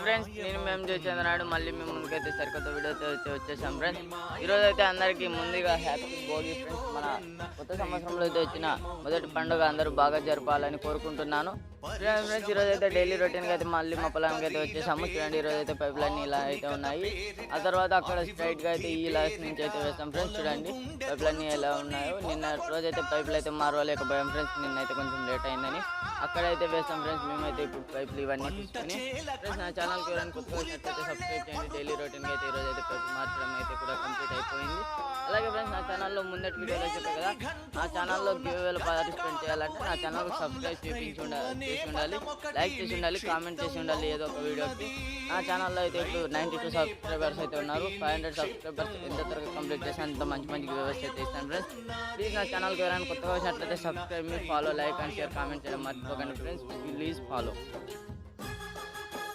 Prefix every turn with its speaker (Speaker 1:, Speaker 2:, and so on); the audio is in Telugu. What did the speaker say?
Speaker 1: ఫ్రెండ్స్ నేను మేము చేసేదన్నాడు మళ్ళీ మేము ముందుకైతే సరికొత్త వీడియోతో వచ్చేసాం ఫ్రెండ్స్. ఈరోజు అయితే అందరికీ ముందుగా హ్యాపీ భోగి ఫ్రెండ్స్. మన కొత్త సంవత్సరంలో అయితే వచ్చిన మొదటి పండుగ అందరూ బాగా జరపాలని కోరుకుంటున్నాను ఫ్రెండ్స్. ఈరోజు అయితే డైలీ రొటీన్గా అయితే మళ్ళీ మా పొలానికి అయితే వచ్చేసాము. చూడండి ఈరోజు అయితే పైప్ లైన్ ఇలా అయితే ఉన్నాయి. ఆ తర్వాత అక్కడ స్ట్రైట్గా అయితే ఈ లాస్ట్ నుంచి అయితే వేస్తాం ఫ్రెండ్స్. చూడండి పైప్ లైన్ ఎలా ఉన్నాయో. నిన్న రోజు అయితే పైపులు అయితే మారవలేకపోయాం ఫ్రెండ్స్. నిన్నైతే కొంచెం లేట్ అయిందని అక్కడైతే వేస్తాం ఫ్రెండ్స్. మేమైతే ఇప్పుడు పైపులు ఇవన్నీ తీసుకుని ఫ్రెండ్స్ నా ఛానల్కి ఎవరైనా కొత్తగా వచ్చినట్లయితే సబ్స్క్రైబ్ చేయండి. డైలీ రొటీన్గా అయితే ఈరోజు అయితే పైపు మార్చడం అయితే కూడా కంప్లీట్ అయిపోయింది. అలాగే ఫ్రెండ్స్ నా ఛానల్లో ముందటి వీడియోలో చెప్పాను కదా, నా ఛానల్లో గివ్వేలో పార్టిసిపేట్ చేయాలంటే నా ఛానల్కి సబ్స్క్రైబ్ చేసి ఉండాలి, లైక్ చేసి ఉండాలి, కామెంట్ చేసి ఉండాలి ఏదో ఒక వీడియోకి. నా ఛానల్లో అయితే ఇప్పుడు 92 సబ్స్క్రైబర్స్ అయితే ఉన్నారు. 500 సబ్స్క్రైబర్స్ ఎంత త్వరగా కంప్లీట్ చేసి అంత మంచి మంచి గివ్వేస్ అయితే ఇస్తాను ఫ్రెండ్స్. ప్లీజ్ నా ఛానల్కి ఎవరైనా కొత్తగా వచ్చినట్లయితే subscribe me follow, like and share, comment చేయడం మర్చిపోకండి ఫ్రెండ్స్. Please follow.